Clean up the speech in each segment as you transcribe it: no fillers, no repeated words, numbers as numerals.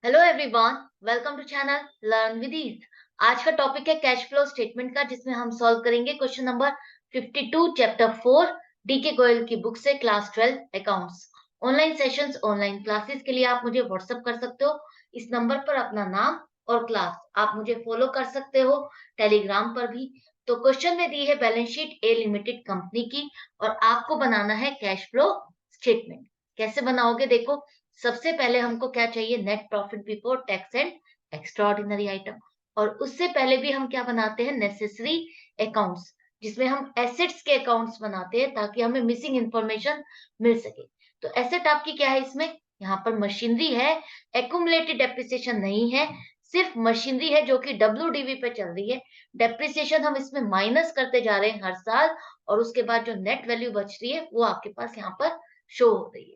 Hello everyone, welcome to channel learn with ease. आज का topic है कैश फ्लो स्टेटमेंट का, जिसमें हम सॉल्व करेंगे क्वेश्चन नंबर 52 चैप्टर 4 डी के गोयल की बुक से, class 12 accounts. Online sessions, online classes के लिए आप मुझे व्हाट्सएप कर सकते हो। इस नंबर पर अपना नाम और क्लास आप मुझे फॉलो कर सकते हो, टेलीग्राम पर भी। तो क्वेश्चन में दी है बैलेंस शीट ए लिमिटेड कंपनी की, और आपको बनाना है कैश फ्लो स्टेटमेंट। कैसे बनाओगे, देखो। सबसे पहले हमको क्या चाहिए, net profit before tax and extraordinary item. और उससे पहले भी हम क्या बनाते हैं, नेसेसरी अकाउंट्स, जिसमें हम एसेट्स के अकाउंट्स बनाते हैं ताकि हमें मिसिंग इंफॉर्मेशन मिल सके। तो एसेट आपकी क्या है इसमें, यहाँ पर मशीनरी है, एक्यूमुलेटेड डेप्रिसिएशन नहीं है, सिर्फ मशीनरी है जो कि डब्ल्यूडीवी पे चल रही है। डेप्रिसिएशन हम इसमें माइनस करते जा रहे हैं हर साल, और उसके बाद जो नेट वैल्यू बच रही है वो आपके पास यहाँ पर शो हो रही है।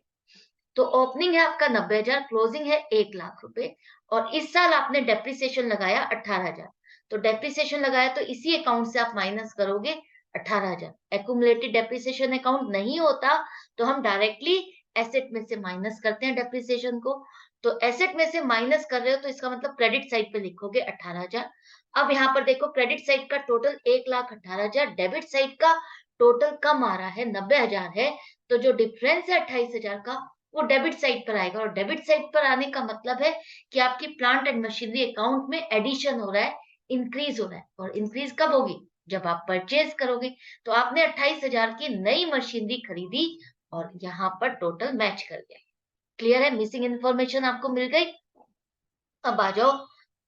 तो ओपनिंग है आपका 90,000, क्लोजिंग है 1 लाख रुपए, और इस साल आपने डेप्रिसिएशन लगाया 18,000। तो डेप्रिसिएशन लगाया तो इसी अकाउंट से आप माइनस करोगे 18,000। एक्यूमुलेटेड डेप्रिसिएशन अकाउंट नहीं होता तो हम डायरेक्टली एसेट में से माइनस करते हैं डेप्रिसिएशन को। तो एसेट में से माइनस कर रहे हो तो इसका मतलब क्रेडिट साइड पे लिखोगे 18,000। अब यहाँ पर देखो, क्रेडिट साइड का टोटल 1,18,000, डेबिट साइड का टोटल कम आ रहा है, 90,000 है। तो जो डिफरेंस है 28,000 का, वो डेबिट साइड पर आएगा। और डेबिट साइड पर आने का मतलब है कि आपकी प्लांट एंड मशीनरी अकाउंट में एडिशन हो रहा है, इंक्रीज हो रहा है। और इंक्रीज कब होगी, जब आप परचेज करोगे। तो आपने 28,000 की नई मशीनरी खरीदी, और यहाँ पर टोटल मैच कर गया। क्लियर है, मिसिंग इंफॉर्मेशन आपको मिल गई। अब आ जाओ,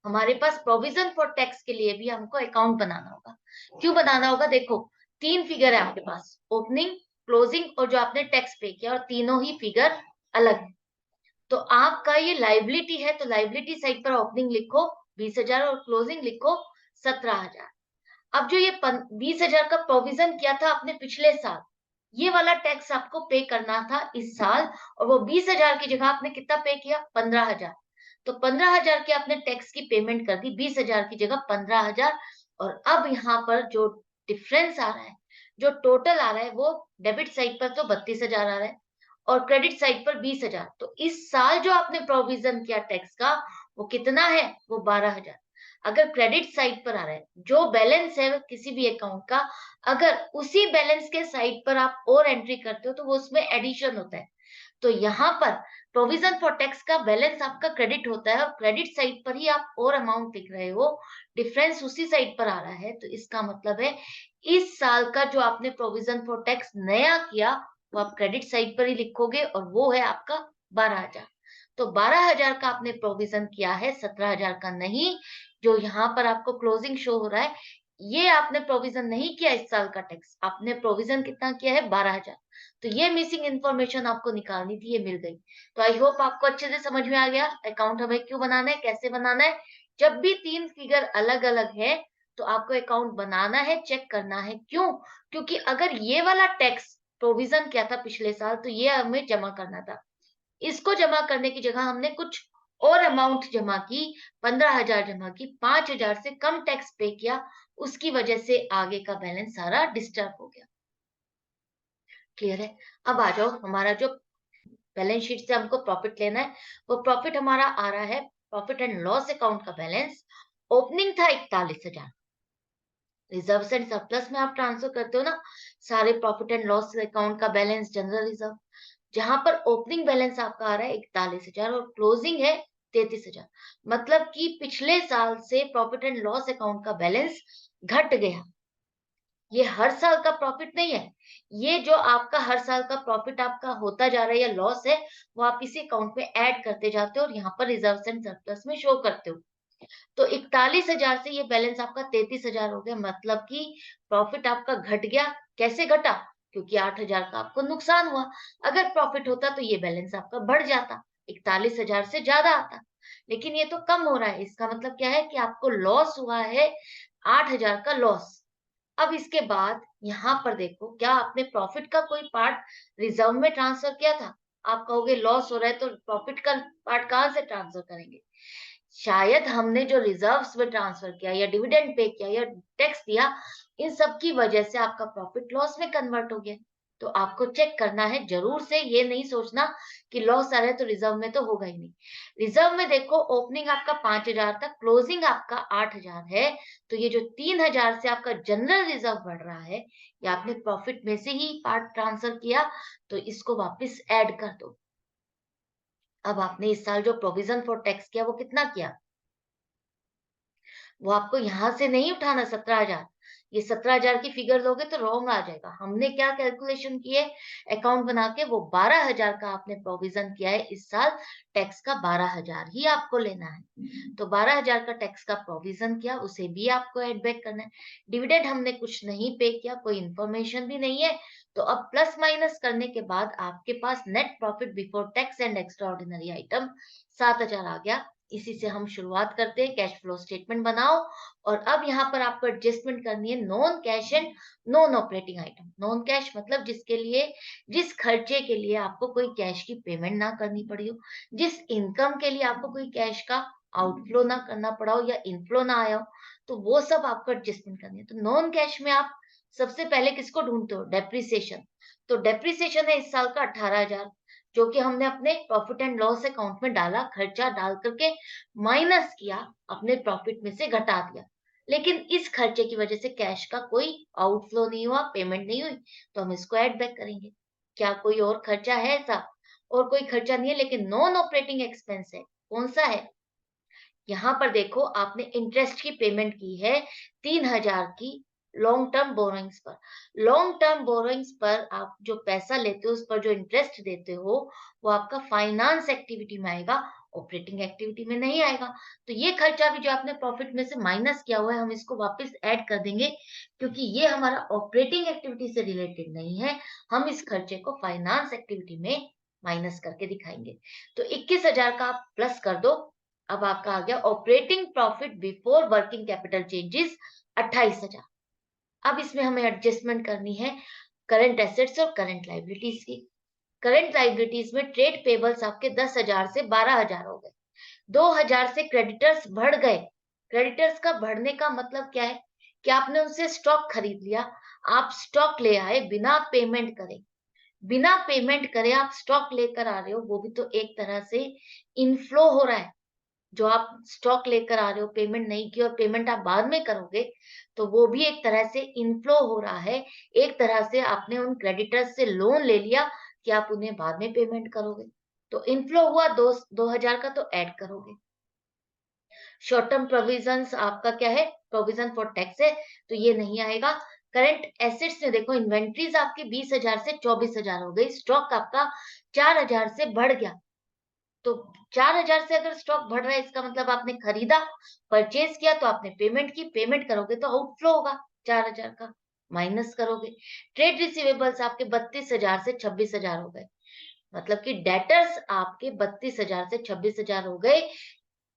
हमारे पास प्रोविजन फॉर टैक्स के लिए भी हमको अकाउंट बनाना होगा। क्यों बनाना होगा, देखो। तीन फिगर है आपके पास, ओपनिंग, क्लोजिंग और जो आपने टैक्स पे किया, और तीनों ही फिगर अलग है। तो आपका ये लाइबिलिटी है, तो लाइबिलिटी साइड पर ओपनिंग लिखो 20,000 और क्लोजिंग लिखो 17,000। अब जो ये 20,000 का प्रोविजन किया था आपने पिछले साल, ये वाला टैक्स आपको पे करना था इस साल। और वो 20,000 की जगह आपने कितना पे किया, 15,000। तो 15,000 की आपने टैक्स की पेमेंट कर दी, 20,000 की जगह 15,000। और अब यहाँ पर जो डिफरेंस आ रहा है, जो टोटल आ रहा है, वो डेबिट साइड पर तो 32,000 आ रहा है, और क्रेडिट साइड पर 20,000। तो इस साल जो आपने प्रोविजन किया टैक्स का, वो कितना है, वो 12,000। अगर क्रेडिट साइड पर आ रहा है, जो बैलेंस है किसी भी अकाउंट का, अगर उसी बैलेंस के साइड पर आप और एंट्री करते हो तो वो उसमें एडिशन होता है। तो यहाँ पर प्रोविजन फॉर टैक्स का बैलेंस आपका क्रेडिट होता है, और क्रेडिट साइड पर ही आप और अमाउंट लिख रहे हो, डिफरेंस उसी साइड पर आ रहा है। तो इसका मतलब है इस साल का जो आपने प्रोविजन फॉर टैक्स नया किया, वो आप क्रेडिट साइड पर ही लिखोगे, और वो है आपका 12,000। तो 12,000 का आपने प्रोविजन किया है, 17,000 का नहीं। जो यहाँ पर आपको क्लोजिंग शो हो रहा है, ये आपने प्रोविजन नहीं किया इस साल का टैक्स, आपने प्रोविजन कितना किया है, 12,000। तो ये मिसिंग इन्फॉर्मेशन आपको निकालनी थी, ये मिल गई। तो आई होप आपको अच्छे से समझ में आ गया अकाउंट हमें क्यों बनाना है, कैसे बनाना है। जब भी तीन फिगर अलग अलग है तो आपको अकाउंट बनाना है, चेक करना है। क्यों, क्योंकि अगर ये वाला टैक्स प्रोविजन किया था पिछले साल, तो ये हमें जमा करना था। इसको जमा करने की जगह हमने कुछ और अमाउंट जमा की, 15,000 जमा की, 5,000 से कम टैक्स पे किया। उसकी वजह से आगे का बैलेंस सारा डिस्टर्ब हो गया। क्लियर है। अब आ जाओ, हमारा जो बैलेंस शीट से हमको प्रॉफिट लेना है, वो प्रॉफिट हमारा आ रहा है, प्रॉफिट एंड लॉस अकाउंट का बैलेंस। ओपनिंग था 41,000, रिजर्व एंड सरप्लस में आप ट्रांसफर करते हो ना सारे प्रॉफिट एंड लॉस अकाउंट का बैलेंस जनरल रिजर्व। जहां पर ओपनिंग बैलेंस आपका आ रहा है 41,000, और क्लोजिंग है 33,000। मतलब कि पिछले साल से प्रॉफिट एंड लॉस अकाउंट का बैलेंस घट गया। ये हर साल का प्रॉफिट नहीं है, ये जो आपका हर साल का प्रॉफिट आपका होता जा रहा है या लॉस है, वो आप इसी अकाउंट में ऐड करते जाते हो, और यहाँ पर रिजर्व एंड सरप्लस में शो करते हो। तो 41,000 से ये बैलेंस आपका 33,000 हो गया, मतलब कि प्रॉफिट आपका घट गया। कैसे घटा, क्योंकि 8,000 का आपको नुकसान हुआ। अगर प्रॉफिट होता तो ये बैलेंस आपका बढ़ जाता, 41,000 से ज्यादा आता। लेकिन ये तो कम हो रहा है, इसका मतलब क्या है कि आपको लॉस हुआ है, 8,000 का लॉस। अब इसके बाद यहाँ पर देखो, क्या आपने प्रॉफिट का कोई पार्ट रिजर्व में ट्रांसफर किया था। आप कहोगे लॉस हो रहा है तो प्रॉफिट का पार्ट कहाँ से ट्रांसफर करेंगे। शायद हमने जो रिजर्व्स में ट्रांसफर किया, या डिविडेंड पे किया, या टैक्स दिया, इन सब की वजह से आपका प्रॉफिट लॉस में कन्वर्ट हो गया। तो आपको चेक करना है जरूर से, ये नहीं सोचना कि लॉस आ रहा है तो रिजर्व में तो होगा ही नहीं। रिजर्व में देखो ओपनिंग आपका 5,000 था, क्लोजिंग आपका 8,000 है, तो ये जो 3,000 से आपका जनरल रिजर्व बढ़ रहा है, या आपने प्रॉफिट में से ही पार्ट ट्रांसफर किया, तो इसको वापस ऐड कर दो। अब आपने इस साल जो प्रोविजन फॉर टैक्स किया वो कितना किया, वो आपको यहाँ से नहीं उठाना 17,000। ये 17,000 की फिगर दोगे तो रॉन्ग आ जाएगा। हमने क्या कैलकुलेशन की है अकाउंट बना के, वो 12,000 का आपने प्रोविजन किया है इस साल, टैक्स का 12,000 ही आपको लेना है। तो 12,000 का टैक्स का प्रोविजन किया, उसे भी आपको एड बैक करना है। डिविडेंड हमने कुछ नहीं पे किया, कोई इंफॉर्मेशन भी नहीं है, तो अब प्लस माइनस करने के बाद आपके पास net profit before tax and extraordinary item 7,000 आ गया। इसी से हम शुरुआत करते हैं, कैश फ्लो स्टेटमेंट बनाओ। और अब यहाँ पर आपको एडजस्टमेंट करनी है non cash and non operating item. Non cash मतलब जिसके लिए, जिस खर्चे के लिए आपको कोई कैश की पेमेंट ना करनी पड़ी हो, जिस इनकम के लिए आपको कोई कैश का आउटफ्लो ना करना पड़ा हो या इनफ्लो ना आया हो, तो वो सब आपको एडजस्टमेंट करनी है। तो नॉन कैश में आप सबसे पहले किसको ढूंढते हो, डेप्रिसिएशन। तो डेप्रिसिएशन है इस साल का 18,000, जो कि हमने अपने प्रॉफिट एंड लॉस अकाउंट में डाला, खर्चा डाल करके माइनस किया, अपने प्रॉफिट में से घटा दिया। लेकिन इस खर्चे की वजह से कैश का कोई आउटफ्लो नहीं हुआ, पेमेंट नहीं हुई, तो हम इसको ऐड बैक करेंगे। क्या कोई और खर्चा है ऐसा? और कोई खर्चा नहीं है, लेकिन नॉन ऑपरेटिंग एक्सपेंस है। कौन सा है? यहाँ पर देखो, आपने इंटरेस्ट की पेमेंट की है 3,000 की लॉन्ग टर्म बोरोइंग्स पर। लॉन्ग टर्म बोरोइंग्स पर आप जो पैसा लेते हो, उस पर जो इंटरेस्ट देते हो, वो आपका फाइनेंस एक्टिविटी में आएगा, ऑपरेटिंग एक्टिविटी में नहीं आएगा। तो ये खर्चा भी जो आपने प्रॉफिट में से माइनस किया हुआ है, हम इसको वापस ऐड कर देंगे, क्योंकि ये हमारा ऑपरेटिंग एक्टिविटी से रिलेटेड नहीं है। हम इस खर्चे को फाइनेंस एक्टिविटी में माइनस करके दिखाएंगे। तो 21,000 का आप प्लस कर दो। अब आपका आ गया operating profit before working capital changes 28,000। अब इसमें हमें एडजस्टमेंट करनी है करंट एसेट्स और करंट लाइबिलिटीज की। करंट लाइबिलिटीज में ट्रेड पेबल्स आपके 10,000 से 12,000 हो गए। 2,000 से क्रेडिटर्स बढ़ गए। क्रेडिटर्स का बढ़ने का मतलब क्या है कि आपने उनसे स्टॉक खरीद लिया, आप स्टॉक ले आए बिना पेमेंट करे। बिना पेमेंट करे आप स्टॉक लेकर आ रहे हो, वो भी तो एक तरह से इनफ्लो हो रहा है। जो आप स्टॉक लेकर आ रहे हो, पेमेंट नहीं की और पेमेंट आप बाद में करोगे, तो वो भी एक तरह से इनफ्लो हो रहा है। एक तरह से आपने उन क्रेडिटर्स से लोन ले लिया कि आप उन्हें बाद में पेमेंट करोगे। तो इनफ्लो हुआ 2,000 का, तो ऐड करोगे। शॉर्ट टर्म प्रोविजंस आपका क्या है, प्रोविजन फॉर टैक्स है, तो ये नहीं आएगा। करंट एसेट्स में देखो, इन्वेंट्रीज आपकी 20,000 से 24,000 हो गई, स्टॉक आपका 4,000 से बढ़ गया। तो 4,000 से अगर स्टॉक बढ़ रहा है, इसका मतलब आपने खरीदा, परचेज किया, तो आपने पेमेंट की, पेमेंट करोगे तो आउटफ्लो होगा 4,000 का, माइनस करोगे। ट्रेड रिसीवेबल्स आपके 32,000 से 26,000 हो गए, मतलब कि डेटर्स आपके 32,000 से 26,000 हो गए।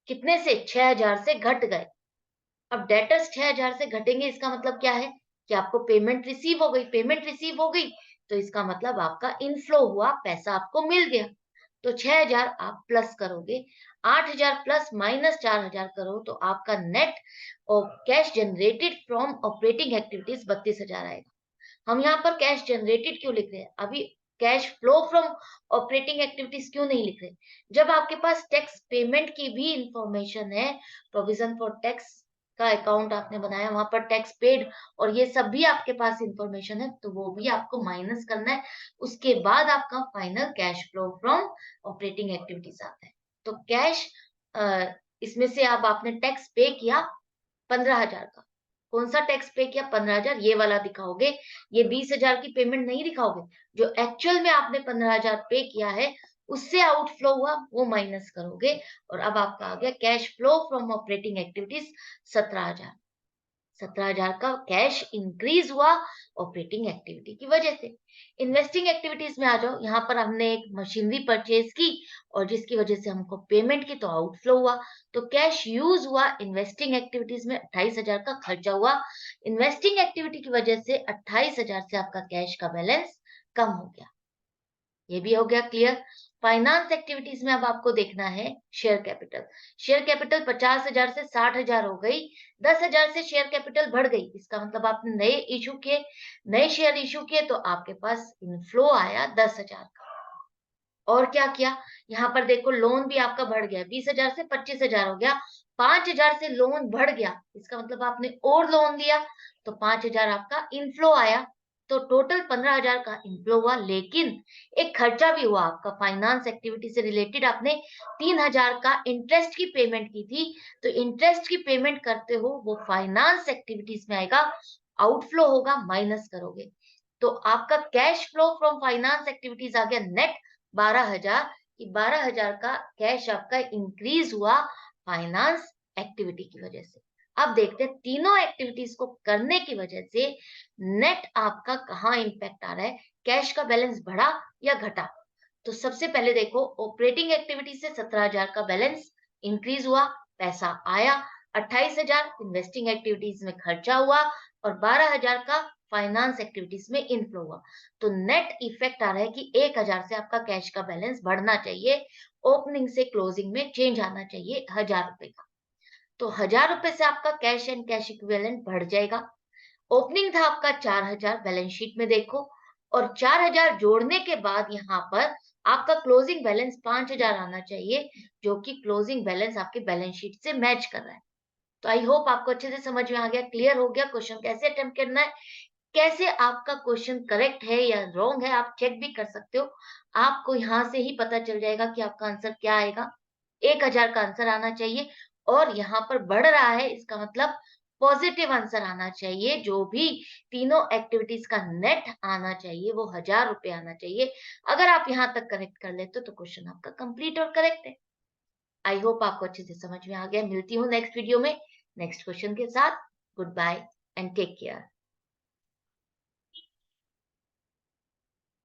कितने से? 6,000 से घट गए। अब डेटर्स 6,000 से घटेंगे, इसका मतलब क्या है कि आपको पेमेंट रिसीव हो गई। पेमेंट रिसीव हो गई, तो इसका मतलब आपका इनफ्लो हुआ, पैसा आपको मिल गया। तो 6,000 आप प्लस करोगे, 8,000 प्लस माइनस 4,000 करो, तो आपका नेट और cash generated from operating activities 32,000 आएगा। हम यहाँ पर कैश जनरेटेड क्यों लिख रहे हैं, अभी cash flow from operating activities क्यों नहीं लिख रहे? जब आपके पास टैक्स पेमेंट की भी इंफॉर्मेशन है, प्रोविजन फॉर टैक्स का अकाउंट आपने बनाया, वहां पर टैक्स पेड और ये सब भी आपके पास इंफॉर्मेशन है, तो वो भी आपको माइनस करना है। उसके बाद आपका final cash flow from operating activities आता है। तो कैश, इसमें से अब आपने टैक्स पे किया 15,000 का। कौन सा टैक्स पे किया? 15,000, ये वाला दिखाओगे। ये 20,000 की पेमेंट नहीं दिखाओगे। जो एक्चुअल में आपने 15,000 पे किया है, उससे आउटफ्लो हुआ, वो माइनस करोगे। और अब आपका आ गया cash flow from operating activities 17,000। 17,000 का कैश इंक्रीज हुआ ऑपरेटिंग एक्टिविटी की वजह से। इन्वेस्टिंग एक्टिविटीज में आ जाओ, यहाँ पर हमने एक मशीनरी परचेज की और जिसकी वजह से हमको पेमेंट की, तो आउटफ्लो हुआ। तो कैश यूज हुआ इन्वेस्टिंग एक्टिविटीज में, 28,000 का खर्चा हुआ। इन्वेस्टिंग एक्टिविटी की वजह से 28,000 से आपका कैश का बैलेंस कम हो गया। ये भी हो गया क्लियर। फाइनेंस एक्टिविटीज में अब आपको देखना है शेयर कैपिटल। शेयर कैपिटल 50,000 से 60,000 हो गई, 10,000 से शेयर कैपिटल बढ़ गई, इसका मतलब आपने नए इशू किए, नए शेयर इशू किए, तो आपके पास इनफ्लो आया 10,000 का। और क्या किया, यहाँ पर देखो लोन भी आपका बढ़ गया, 20,000 से 25,000 हो गया, 5,000 से लोन बढ़ गया, इसका मतलब आपने और लोन लिया, तो 5,000 आपका इनफ्लो आया, तो टोटल 15,000 का इनफ्लो हुआ। लेकिन एक खर्चा भी हुआ आपका, फाइनेंस एक्टिविटी से रिलेटेड आपने 3,000 का इंटरेस्ट की पेमेंट की थी, तो इंटरेस्ट की पेमेंट करते हो वो फाइनेंस एक्टिविटीज में आएगा, आउटफ्लो होगा, माइनस करोगे, तो आपका cash flow from finance activities आ गया नेट 12,000, कि 12,000 का कैश आपका इंक्रीज हुआ फाइनेंस एक्टिविटी की वजह से। अब देखते हैं तीनों एक्टिविटीज को करने की वजह से नेट आपका कहाँ इंपैक्ट आ रहा है, कैश का बैलेंस बढ़ा या घटा। तो सबसे पहले देखो, ऑपरेटिंग एक्टिविटी से 17,000 का बैलेंस इंक्रीज हुआ, पैसा आया, 28,000 इन्वेस्टिंग एक्टिविटीज में खर्चा हुआ, और 12,000 का फाइनेंस एक्टिविटीज में इनफ्लो हुआ। तो नेट इफेक्ट आ रहा है कि 1,000 से आपका कैश का बैलेंस बढ़ना चाहिए, ओपनिंग से क्लोजिंग में चेंज आना चाहिए 1,000 रुपए का। तो 1,000 रुपए से आपका कैश एंड कैश इक्विवेलेंट बढ़ जाएगा। ओपनिंग था आपका 4,000, बैलेंस शीट में देखो, और 4,000 जोड़ने के बाद यहाँ पर आपका क्लोजिंग बैलेंस 5,000 आना चाहिए, जो कि क्लोजिंग बैलेंस आपके बैलेंस शीट से मैच कर रहा है। तो आई होप आपको अच्छे से समझ में आ गया, क्लियर हो गया। क्वेश्चन कैसे अटेम्प्ट करना है, कैसे आपका क्वेश्चन करेक्ट है या रॉन्ग है, आप चेक भी कर सकते हो। आपको यहाँ से ही पता चल जाएगा कि आपका आंसर क्या आएगा। 1,000 का आंसर आना चाहिए, और यहाँ पर बढ़ रहा है, इसका मतलब पॉजिटिव आंसर आना चाहिए। जो भी तीनों एक्टिविटीज का नेट आना चाहिए वो 1,000 रुपए आना चाहिए। अगर आप यहाँ तक करेक्ट कर लेते हो तो क्वेश्चन आपका कंप्लीट और करेक्ट है। आई होप आपको अच्छे से समझ में आ गया। मिलती हूँ नेक्स्ट वीडियो में नेक्स्ट क्वेश्चन के साथ। Good bye and take care.